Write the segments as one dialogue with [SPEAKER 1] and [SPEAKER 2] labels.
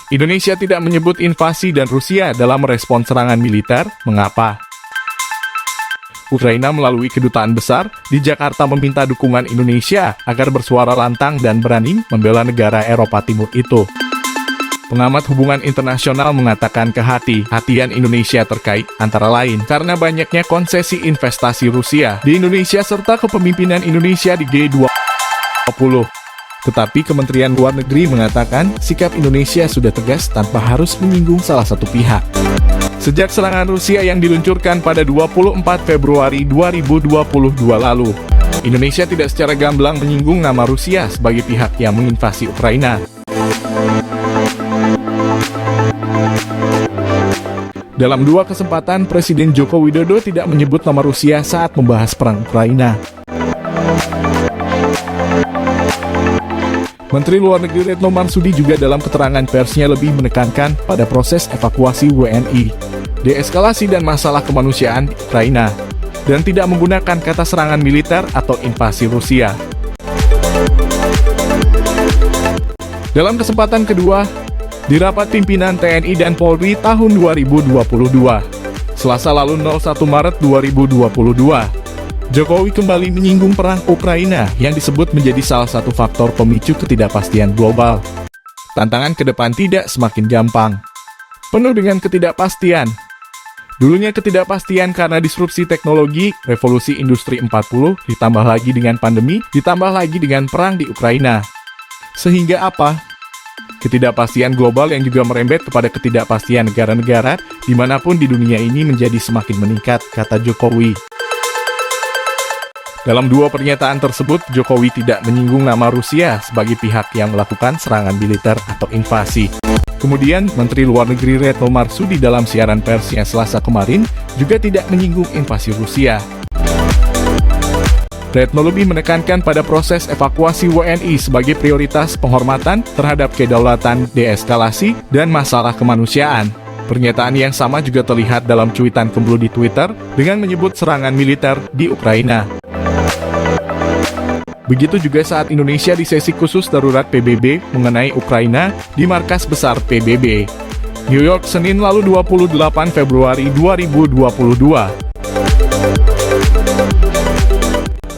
[SPEAKER 1] Indonesia tidak menyebut invasi dan Rusia dalam merespon serangan militer. Mengapa? Ukraina melalui kedutaan besar di Jakarta meminta dukungan Indonesia agar bersuara lantang dan berani membela negara Eropa Timur itu. Pengamat hubungan internasional mengatakan kehati-hatian Indonesia terkait antara lain karena banyaknya konsesi investasi Rusia di Indonesia serta kepemimpinan Indonesia di G20. Tetapi Kementerian Luar Negeri mengatakan sikap Indonesia sudah tegas tanpa harus menyinggung salah satu pihak. Sejak serangan Rusia yang diluncurkan pada 24 Februari 2022 lalu, Indonesia tidak secara gamblang menyinggung nama Rusia sebagai pihak yang menginvasi Ukraina. Dalam dua kesempatan, Presiden Joko Widodo tidak menyebut nama Rusia saat membahas perang Ukraina. Menteri Luar Negeri Retno Marsudi juga dalam keterangan persnya lebih menekankan pada proses evakuasi WNI, deeskalasi dan masalah kemanusiaan di Ukraina, dan tidak menggunakan kata serangan militer atau invasi Rusia. Dalam kesempatan kedua, di rapat pimpinan TNI dan Polri tahun 2022, Selasa lalu 01 Maret 2022, Jokowi kembali menyinggung perang Ukraina yang disebut menjadi salah satu faktor pemicu ketidakpastian global. Tantangan ke depan tidak semakin gampang, penuh dengan ketidakpastian. Dulunya ketidakpastian karena disrupsi teknologi, revolusi industri 40, ditambah lagi dengan pandemi, ditambah lagi dengan perang di Ukraina. Sehingga apa? Ketidakpastian global yang juga merembet kepada ketidakpastian negara-negara dimanapun di dunia ini menjadi semakin meningkat, kata Jokowi. Dalam dua pernyataan tersebut, Jokowi tidak menyinggung nama Rusia sebagai pihak yang melakukan serangan militer atau invasi. Kemudian, Menteri Luar Negeri Retno Marsudi dalam siaran persnya Selasa kemarin juga tidak menyinggung invasi Rusia. Retno lebih menekankan pada proses evakuasi WNI sebagai prioritas penghormatan terhadap kedaulatan, deeskalasi, dan masalah kemanusiaan. Pernyataan yang sama juga terlihat dalam cuitan Kemlu di Twitter dengan menyebut serangan militer di Ukraina. Begitu juga saat Indonesia di sesi khusus darurat PBB mengenai Ukraina di markas besar PBB, New York, Senin lalu 28 Februari 2022.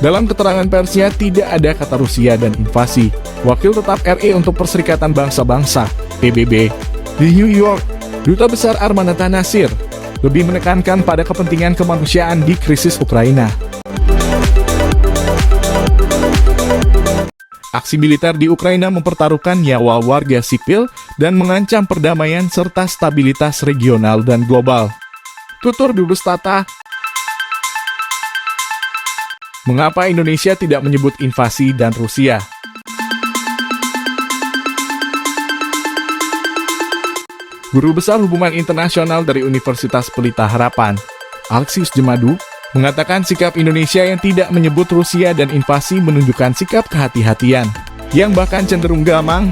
[SPEAKER 1] Dalam keterangan persnya tidak ada kata Rusia dan invasi. Wakil tetap RI untuk Perserikatan Bangsa-Bangsa, PBB, di New York, Duta Besar Armanata Nasir, lebih menekankan pada kepentingan kemanusiaan di krisis Ukraina. Aksi militer di Ukraina mempertaruhkan nyawa warga sipil dan mengancam perdamaian serta stabilitas regional dan global. Tutur Dubes Tata. Mengapa Indonesia tidak menyebut invasi dan Rusia? Guru Besar Hubungan Internasional dari Universitas Pelita Harapan, Alexius Jemadu, mengatakan sikap Indonesia yang tidak menyebut Rusia dan invasi menunjukkan sikap kehati-hatian, yang bahkan cenderung gamang.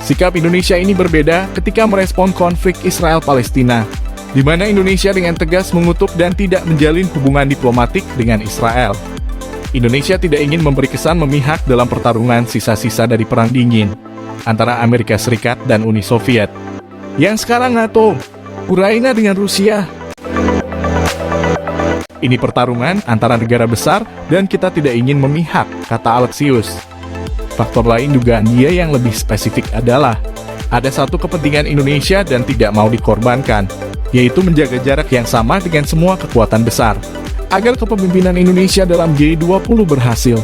[SPEAKER 1] Sikap Indonesia ini berbeda ketika merespon konflik Israel-Palestina, di mana Indonesia dengan tegas mengutuk dan tidak menjalin hubungan diplomatik dengan Israel. Indonesia tidak ingin memberi kesan memihak dalam pertarungan sisa-sisa dari Perang Dingin antara Amerika Serikat dan Uni Soviet. Yang sekarang NATO, Ukraina dengan Rusia. Ini pertarungan antara negara besar dan kita tidak ingin memihak, kata Alexius. Faktor lain dugaan dia yang lebih spesifik adalah ada satu kepentingan Indonesia dan tidak mau dikorbankan, yaitu menjaga jarak yang sama dengan semua kekuatan besar, agar kepemimpinan Indonesia dalam G20 berhasil,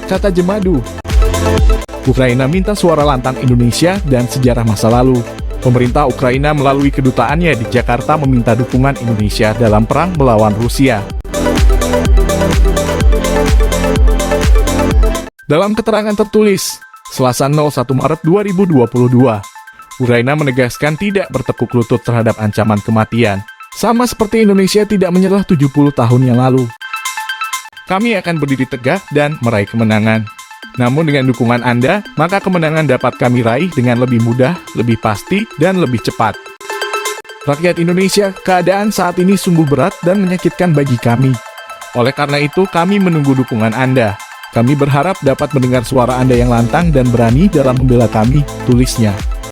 [SPEAKER 1] kata Jemadu. Ukraina minta suara lantang Indonesia dan sejarah masa lalu. Pemerintah Ukraina melalui kedutaannya di Jakarta meminta dukungan Indonesia dalam perang melawan Rusia. Dalam keterangan tertulis, Selasa 01 Maret 2022, Ukraina menegaskan tidak bertekuk lutut terhadap ancaman kematian, sama seperti Indonesia tidak menyerah 70 tahun yang lalu. Kami akan berdiri tegak dan meraih kemenangan. Namun dengan dukungan Anda, maka kemenangan dapat kami raih dengan lebih mudah, lebih pasti, dan lebih cepat. Rakyat Indonesia, keadaan saat ini sungguh berat dan menyakitkan bagi kami. Oleh karena itu, kami menunggu dukungan Anda. Kami berharap dapat mendengar suara Anda yang lantang dan berani dalam membela kami, tulisnya.